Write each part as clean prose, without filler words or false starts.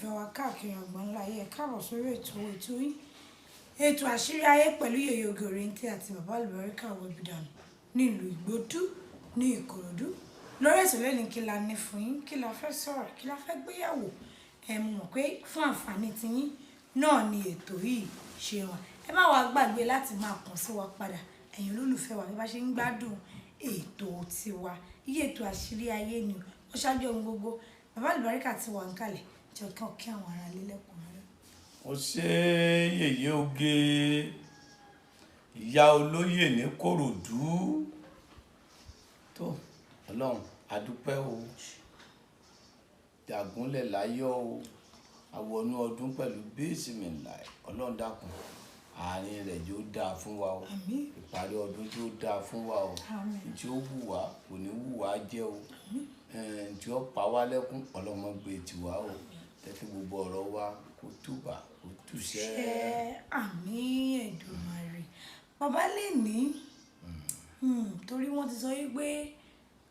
olólùfẹ́ wa káàkiri àgbáńlá ayé káàbọ̀ sórí ètò yìí ètò àṣírí ayé pẹ̀lú yèyé Ògèrèǹtì àti bàbá Alubarika Aworawo Agbaaye nílùú Ìgbòdú ní Ìkòròdú. Lórí ètò lẹ́ni kí la ní fún yín, kí la fẹ́ sọ̀rọ̀, kí la fẹ́ gbéyàwó, mọ̀ pé fún àǹfààní tiyín náà ni ètò yìí ṣe wà. Ẹ má wá gbàgbé láti máa kàn sí wa padà ẹ̀yin olólùfẹ́ wa bí bá ṣe ń gbádùn ètò tiwa. Iye ètò àṣírí ayé ni ó ṣáájú ohun gbogbo. Bàbá Alubarika ti wà ń kalẹ̀ jọ kí àwọn ará ilé lẹ́kùnrin rẹ̀. Ó ṣe yèyé oge ìyá olóyè ní Kòròdú tó Ọlọ́run adúpẹ́ o jàgúnlẹ̀ láyọ̀ o àwọnú ọdún pẹ̀lú bíìsì mi láì Ọlọ́run dákun àárín rẹ̀ yóò dáa fún wa o ìparí ọdún yóò dáa fún wa o tí ó wù wá kò ní wù wá jẹ́ o tí ó pa wá lẹ́kún Ọlọ́run gbé tiwa o tẹ́tí gbogbo ọ̀rọ̀ wa kó túbà kó túṣẹ́. Àmín Èdùmàrè. Bàbá lè ní torí wọ́n ti sọ wípé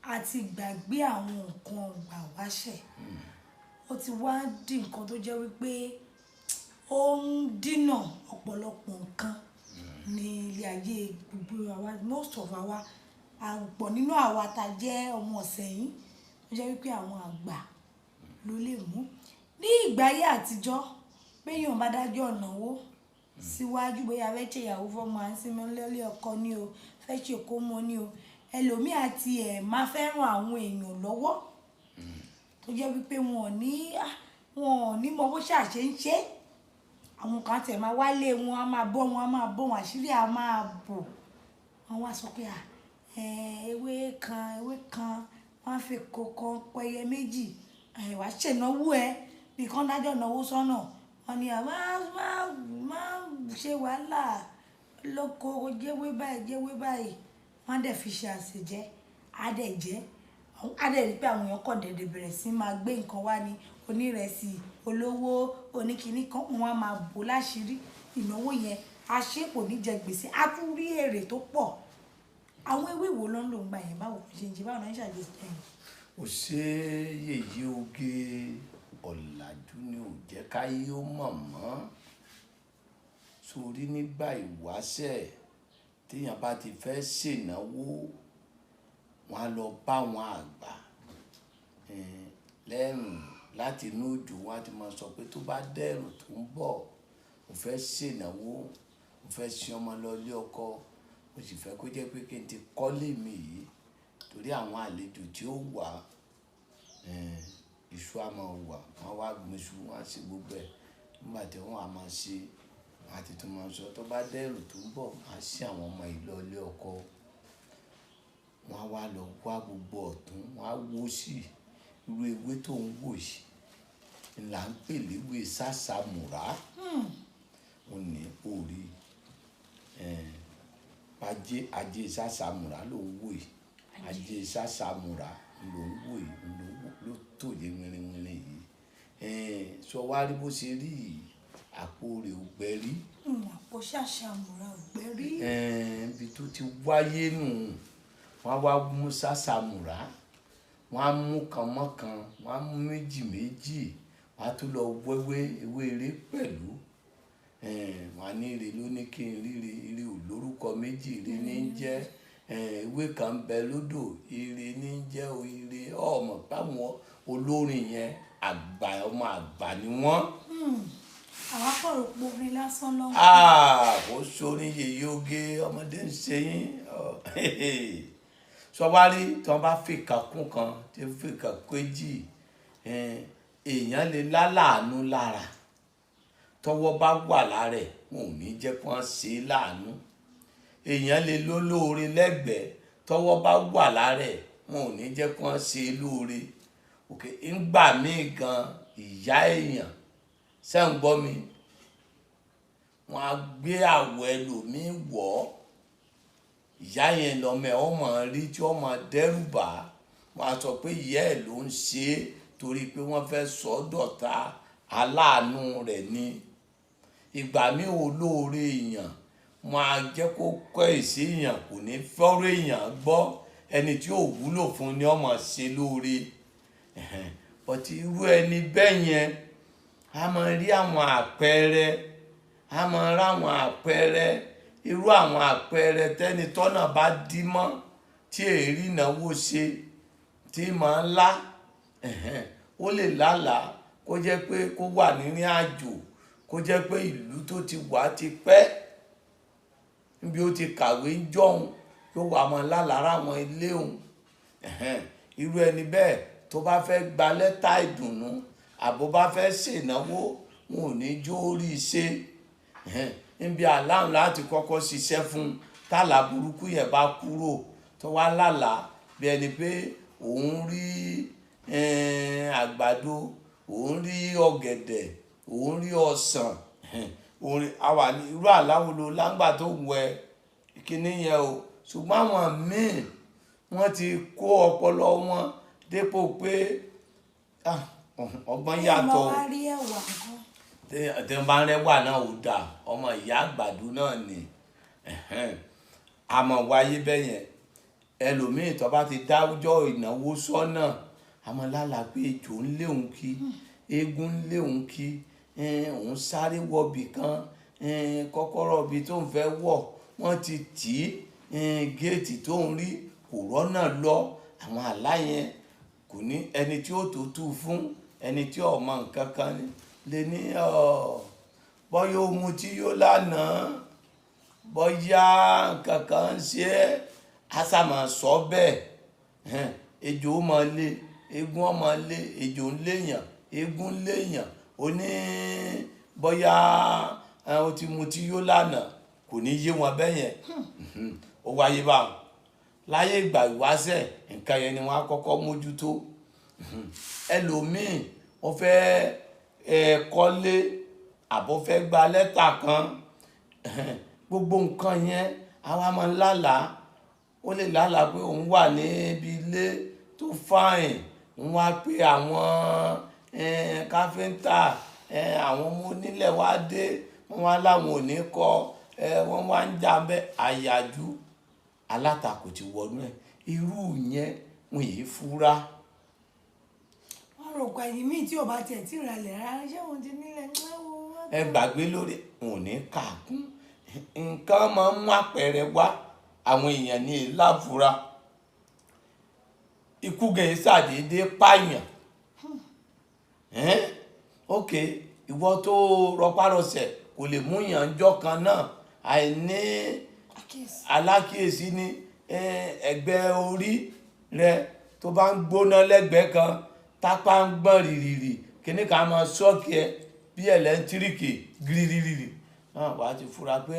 a ti gbàgbé àwọn nǹkan ọgbà wáṣẹ̀ ó ti wá di nǹkan tó jẹ́ wípé ó ń dínà ọ̀pọ̀lọpọ̀ nǹkan ní ilé ayé gbogbo àwa most of àwa àpọ̀ nínú àwa tá jẹ́ ọmọ ọ̀sẹ̀yìn ó jẹ́ wípé àwọn àgbà ló lè mú ní ìgbà ayé àtijọ́ péyàn bá dájọ́ ọ̀nàwó síwájú bóyá fẹ́ ṣe ìyàwó fọ́mọ àǹsímí lọ́lé ọkọ ní o fẹ́ ṣe kó mọ ní o ẹlòmíì àti máa fẹ́ràn àwọn èèyàn lọ́wọ́ tó jẹ́ wípé wọn ò ní mọ bó ṣàṣe ń ṣe àwọn kan tẹ̀ máa wálé wọn á máa bọ́ wọn àṣírí á máa bò wọn wá sọ pé ewé kan wọn fi kọ̀ọ̀kan pẹyẹ méjì wàá ṣènáwó bí kan dájọ́ náwó sọ́nà wọn ni máa ṣe wàhálà lóko jẹ́wé báyìí wọ́n dẹ̀ fi ṣe àṣejẹ́ adẹ̀jẹ́ rí pé àwọn èèyàn kọ̀ dẹ̀dẹ̀ bẹ̀rẹ̀ sí máa gbé nǹkan wá ní onírẹsì olówó oníkìíní kan wọn á máa bò láṣìírí ìnáwó yẹn aṣépò ní jẹ gbèsè á tún rí èrè tó pọ̀ àwọn ewé wo ló ń lò ń gbà yẹn báwo ṣe ń jẹ báwo náà ń ṣàjẹsí ẹ̀yìn. Ó ṣe yèyé oge ọ̀làjú ni ò jẹ́ káyé ó mọ̀ mọ́ sórí nígbà ìwáṣẹ̀ téèyàn bá ti fẹ́ ṣènáwó wọn á lọ bá wọn àgbà lẹ́rùn láti inú òjò wọn á ti máa sọ pé tó bá dẹ̀rùn tó ń bọ̀ mo fẹ́ ṣènáwó mo fẹ́ ṣe ọmọ lọ ilé ọkọ mo sì fẹ́ kó jẹ́ pé kí n ti kọ́lé mi yìí torí àwọn àlejò tí ó wà iṣu á máa wà wọn wá gbin iṣu wọn á ṣe gbogbo ẹ̀ nígbà tí wọn á máa ṣe àti tó máa sọ tó bá dẹ̀rùn tó ń bọ̀ máa ṣe àwọn ọmọ ìlọ ilé ọkọ wọn á wá lọ wá gbogbo ọ̀tún wọn á wó sí irú ewé tó ń wò yìí là ń pè léwé sàṣàmùrà wọn ní orí ajé sàṣàmùrà ló ń wò yìí ajé sàṣàmùrà ló ń wò yìí ló tòye wìrìwìrì yìí sọ wá rí bó ṣe rí yìí àpò rẹ̀ ò gbẹ́rí. Àpò sàṣàmùrà ò gbẹ́rí. Ibi tó ti wáyé nù wọ́n á wá mú sàṣàmùrà wọ́n á mú kan mọ́kan wọ́n á mú méjì wọ́n á tún lọ wẹ́wẹ́ ewé eré pẹ̀lú wọ́n á ní ire ló ní kí n ríre ire ò lórúkọ méjì ire ní jẹ́ ewé kan ń bẹ lódò ire ní jẹ́ ire ọmọ báwọn olórin yẹn ọmọ àgbà ni wọ́n. Àwọn akọ̀rọ̀ porin lásán lọ́wọ́. Ó sórí yèyé oge ọmọdé ń ṣe yín sọwárí tí wọ́n bá fìkà kún kan tí wọ́n fìkà kéjì èèyàn lè láàánú lára tọ́wọ́ bá wà lára ẹ̀ wọn ò ní jẹ́ kí wọ́n ṣe é láàánú èèyàn lè lólóore lẹ́gbẹ̀ẹ́ tọ́wọ́ bá wà lára ẹ̀ wọn ò ní jẹ́ kí wọ́n ṣe é lóore ńgbà míì gan ìyá èèyàn ṣé ń gbọ́ mi wọ́n á gbé àwọ̀ ẹlòmíì wọ̀ ìyá yẹn lọ́mọ ẹ̀ ọmọ rí tí ọmọ dẹ́rù bà wọ́n á sọ pé ìyá ẹ̀ ló ń ṣe é torí pé wọ́n fẹ́ sọ ọ́ dọ̀tá aláàánú rẹ̀ ni ìgbà míì olóore èèyàn wọ́n á jẹ́ kó kọ́ èsì èèyàn kò ní fọ́rọ̀ èèyàn gbọ́ ẹni tí ò wúlò fún ni ọmọ ṣe lóore bọ́tí irú ẹni bẹ́ẹ̀ yẹn a máa rí àwọn àpẹẹrẹ irú àwọn àpẹẹrẹ tẹ́ni tọ́nà bá dí mọ́ tí èrí ìnáwó ṣe tí máa ń lá ó lè lálàá kó jẹ́ pé kó wà nírìn àjò kó jẹ́ pé ìlú tó ti wà ti pẹ́ níbi ó ti kàwé ń jọ̀hún yóò wà mọ́ lálàá àwọn ilé òun irú ẹni bẹ́ẹ̀ tó bá fẹ́ gba lẹ́tà ìdùnnú àbó bá fẹ́ ṣènáwó wọn ò ní jó rí i ṣe níbi àláhùn láti kọ́kọ́ ṣiṣẹ́ fún tálà burúkú yẹn bá kúrò tó wá lálàá bí ẹni pé òun rí àgbàdo òun rí ọ̀gẹ̀dẹ̀ òun rí ọsàn òun rí àwa ní irú àláwọ̀ ló lágbà tó wẹ kíní yẹn o ṣùgbọ́n àwọn míì wọ́n ti kó ọpọlọ wọn dépò pé ọgbọ́n yàtọ̀ ọmọ wa rí ẹ̀wà nǹkan. tí wọ́n bá ń rẹ́wà náà ò dáa ọmọ ìyá àgbàdo náà ni àmọ́ wáyé bẹ́yẹn ẹlòmíì tó bá ti dájọ́ ìnáwó sọ́nà àmọ́ lálàá pé ejò ń lé òun kí eégún ń lé òun kí òun sáré wọbì kan kọ́kọ́rọ́ ibi tó ń fẹ́ wọ̀ wọ́n ti tì í géètì tó ń rí kò rọ́nà lọ àwọn àlá yẹn kò ní ẹni tí ó tó tú fún ẹni tí ó mọ nǹkan kan lè ní bọ́yá ohun tí yóò lánàá bọ́yá nǹkan kan ń ṣe é àṣàmọ̀ sọ bẹ́ẹ̀ ejò ó máa lé eégún ó máa lé ejò ń léèyàn eégún ń léèyàn ó ní bọ́yá ó ti mu tí yóò lánàá kò ní yé wọn bẹ́yẹn ó wáyé báwọn láyé ìgbà ìwáṣẹ̀ nǹkan yẹn ni wọ́n á kọ́kọ́ mójútó ẹlòmíì wọ́n fẹ́ kọ́lé àbọ̀ fẹ́ gba lẹ́tà kan gbogbo nǹkan yẹn àwa máa ń lálàá ó lè lálàá pé òun wà níbi ilé tó fáìn òun wá pé àwọn káfíńtà àwọn ọmọ onílẹ̀ wá dé wọ́n wá láwọn ò ní kọ́ wọ́n wá ń jà bẹ́ẹ̀ àyàjú alátakò ti wọnú ẹ̀ irú yẹn wọn yìí fura. wọ́n rò pé ẹ̀yìn míì tí ò bá tiẹ̀ tí ìrẹ̀lẹ̀ rárá ṣé òun ti nílẹ̀ ńláwó. ẹ gbàgbé lórí wọn ò ní kàkún nǹkan máa ń mú àpẹẹrẹ wá àwọn èèyàn ní ìlàfura ikú gẹ̀ẹ́ ṣàdédé pààyàn ok ìwọ tó rọpárọsẹ̀ kò lè mú ìyànjọ́ kan náà àìní alákìyèsí ní ẹ̀gbẹ́ orí rẹ tó bá ń gbóná lẹ́gbẹ̀ẹ́ kan tápá ń gbọ̀n rìrìrì kíní kan máa ṣọ́ọ̀kì ẹ bí ẹ̀lẹ́ńtíríkì gírígírí náà wàá ti fura pé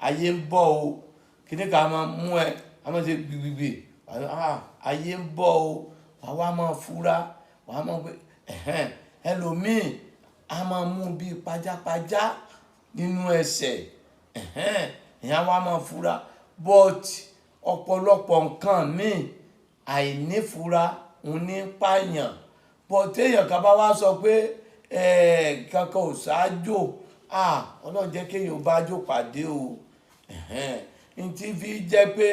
ayé ń bọ̀ o kíní kan máa mú ẹ a máa ṣe gbìgbìgbì ayé ń bọ̀ o wàá máa fura wàá máa pé ẹlòmíì a máa mú bíi pajápajá nínú ẹsẹ̀ ìyẹn wàá máa fura but ọ̀pọ̀lọpọ̀ nǹkan míì àìnífura òun ní pààyàn but téèyàn kan bá wá sọ pé kankan ò ṣáájò ọlọ́run jẹ́ kéèyàn bá jò pàdé o n tí fi jẹ́ pé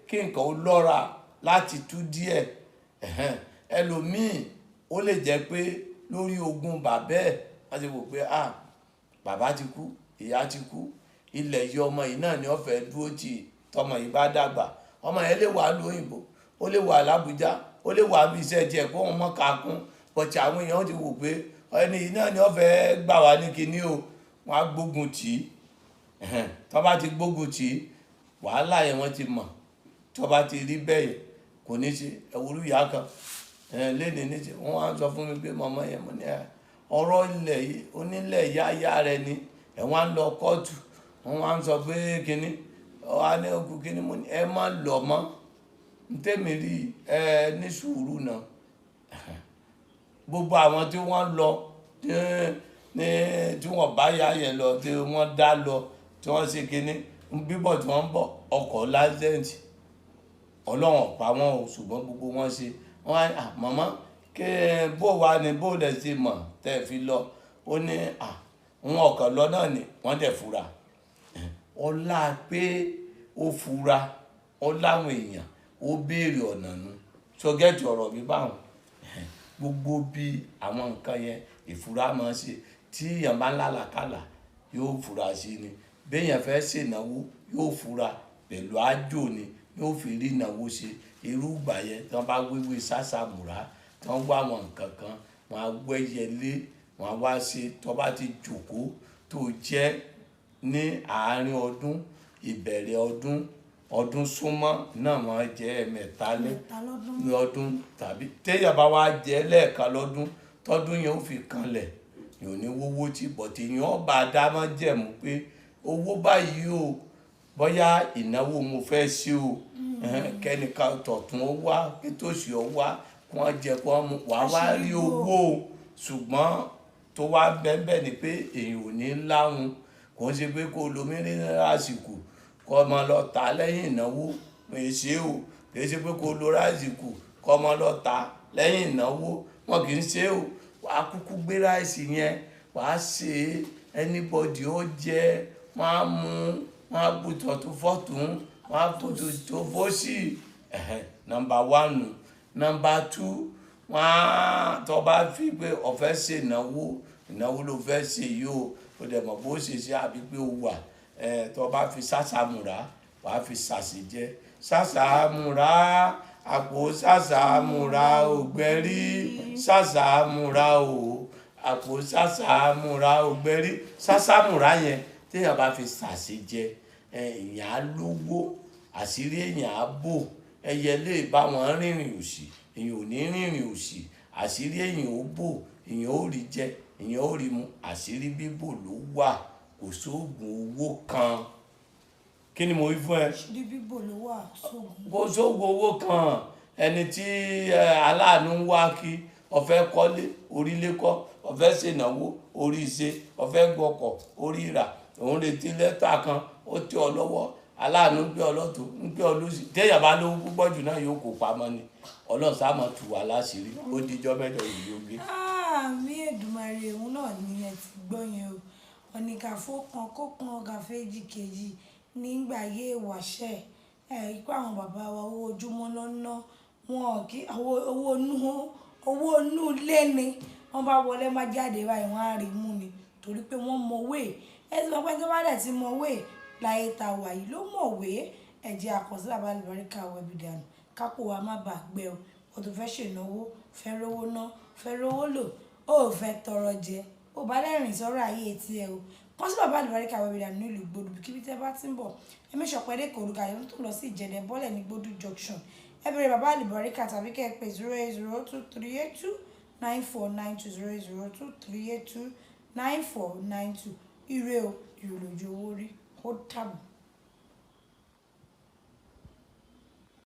kí nǹkan ó lọ́ra láti tú díẹ̀ ẹlòmíì ó lè jẹ́ pé lórí ogún bàbá ẹ̀ wọ́n ti wò pé bàbá ti kú ìyá ti kú ilẹ̀ yìí ọmọ yìí náà ni wọ́n fẹ́ dúró tì tọmọ yìí bá dàgbà ọmọ yẹn lè wà lóyìnbó ó lè wà lábújá ó lè wà bí iṣẹ́ tiẹ̀ kó wọn mọ́ kakún pọ̀tì àwọn èèyàn ti wò pé ẹni yìí náà ni wọ́n fẹ́ gbà wá ní kinní o wọ́n á gbógun tì í tọ́ bá ti gbógun tì í wàhálà yẹn wọ́n ti mọ̀ tọ́ bá ti rí bẹ́ẹ̀ kò ní ṣe ẹ̀wúrú ìyá kan léde ní ṣe wọ́n wá ń sọ fún mi pé mọ̀mọ́ yẹn mo ní ọ̀rọ̀ ilẹ̀ yìí onílẹ̀ yáyá rẹ ni ẹ̀ wọ́n á lọ kóòtù wọ́n wá ń sọ pé kinní ọ̀hán ní okùn kinní mo ní ẹ má lọ mọ́ ntẹ́mi rí ní sùúrù náà gbogbo àwọn tí wọ́n lọ tí wọ́n bá yá yẹn lọ tí wọ́n dá lọ tí wọ́n ṣe kinní bíbọ̀ tí wọ́n ń bọ̀ ọkọ̀ láṣẹ́ǹtì ọlọ́wọ̀n pa wọ́n o ṣùgbọ́n gbogbo wọn ṣe wọ́n á màmá kí bó wa ni bó lẹ̀ ṣe mọ̀ tẹ́ fi lọ ó ní wọn ọkàn lọ náà ni wọ́n dẹ̀ fura ọlá pé ó fura ọláwọn èèyàn ó béèrè ọ̀nà nu ṣọgẹ́tì ọ̀rọ̀ mi báwọn gbogbo bí àwọn nǹkan yẹn ìfura máa ṣe tí èèyàn bá ń lálàkàlà yóò fura sí ni béèyàn fẹ́ ṣènáwó yóò fura pẹ̀lú àjò ni yóò fi rí ìnáwó ṣe irú ìgbà yẹn tí wọ́n bá wéwé sásàmùrà tí wọ́n wá àwọn nǹkan kan wọ́n á wẹ́yẹlé wọ́n á wá ṣe tó bá ti jòkó tó jẹ́ ní àárín ọdún ìbẹ̀rẹ̀ ọdún súnmọ́ náà wọ́n jẹ́ ẹ̀mẹ́ta lọ́dún tàbí téèyàn bá wá jẹ́ lẹ́ẹ̀kan lọ́dún tọ́dún yẹn ó fi kanlẹ̀ yóò ní wówó tí bọ̀tì yẹn ọba dámọ́ jẹ̀mú pé owó báyìí o bóyá ìnáwó mo fẹ́ ṣe o kẹ́nìkan tọ̀tún ó wá kí tòsí ó wá kí wọ́n jẹ kí wọ́n mú wàá wá rí owó ṣùgbọ́n tó wá bẹ́ẹ̀ ni pé èèyàn ò ní láhùn kò ń ṣe pé kó lómìnira lásìkò kọ́ ọmọ lọ tà lẹ́yìn ìnáwó èsì o kì í ṣe pé kó lo ráìsìkò kọ́ ọmọ lọ tà lẹ́yìn ìnáwó wọn kì í ṣe o wàá kúkú gbé ráìsì yẹn wàá ṣe anybody ó jẹ wọn á mú wọn á bù tọ̀tún fọ́tún wọn á bù tó fọ́sì number 1 number 2 wọn á tó bá fi pé ọ̀fẹ́ ṣe ìnáwó ló fẹ́ ṣe yìí o ó dẹ̀ mọ̀ bó ṣe ṣe àbí pé ó wà tó bá fi sásàmùrà wàá fi ṣàṣejẹ sásàmùrà àpò sásàmùrà ògbẹ́rí sásàmùrà o àpò sásàmùrà ògbẹ́rí sásàmùrà yẹn téèyàn bá fi ṣàṣejẹ èèyàn á lówó àṣírí èèyàn á bò ẹyẹ lè bá wọn rìnrìn òṣì èèyàn ò ní rìnrìn òṣì àṣírí èèyàn ó bò èèyàn ó rí jẹ èèyàn ó rí mu àṣírí bíbò ló wà kò sóògùn owó kan kí ni mo wí fún ẹ. àṣírí bíbò ló wà sóògùn. kò sóògùn owó kan ẹni tí aláàánú ń wá kí ọ̀fẹ́ kọ́lé orílẹ̀ kọ́ ọ̀fẹ́ ṣènáwó orí ṣe ọ̀fẹ́ gbọ́kọ̀ orí rà òun retí lẹ́tà kan ó tẹ́ ọ lọ́wọ́ aláàánú gbé ọ lọ́tọ̀ ń gbé ọ lọ́sì téèyàn bá lówó púpọ̀ jù náà yóò kó pamọ́ ni ọlọ́sàmọ̀ tù wá láṣìírí ó dijọ́ mẹ́jọ ìlú gbé. àmì Èdùmàrè òun náà ni ẹ ti gbọ́ yẹn o ọ̀nìkàfó kan kó kan gàféjì kejì nígbà ayé ìwàṣẹ̀ ikú àwọn bàbá wa owó ojúmọ́ lọ́nà wọn kí owó inú ilé ni wọ́n bá wọlé má jáde báyìí wọ́n á rí mú ni torí pé wọ́n mọ̀wé ẹ ti mọ̀ pé tó bá dẹ̀ ti mọ̀wé láyé ta wà yìí ló mọ̀wé ẹ̀jẹ̀ àkọsílẹ̀ Alubarika Aworawo dànù kápò wa má bàa gbẹ o o tó fẹ́ ṣènáwó fẹ́ rówó ná fẹ́ rówó lò ó fẹ́ tọrọ jẹ ó bá lẹ́rìn sọ́rọ̀ ayé tiẹ̀ o kàn sí bàbá Alubarika Aworawo dànù nílùú Ìgbòdù kíbi tẹ́ bá ti ń bọ̀ ẹ mẹ́sàn pẹ́ dẹ́kọ̀ orúkọ àyẹ̀wò tó lọ sí Ìjẹ̀dẹ̀ bọ́lẹ̀ ní Ìgbòdù junction ẹ bèrè bàbá Alubarika tàbí kẹ́ ẹ pè 08023829492 08023829492 ire o ìròyìn owó rí ó dàbọ̀.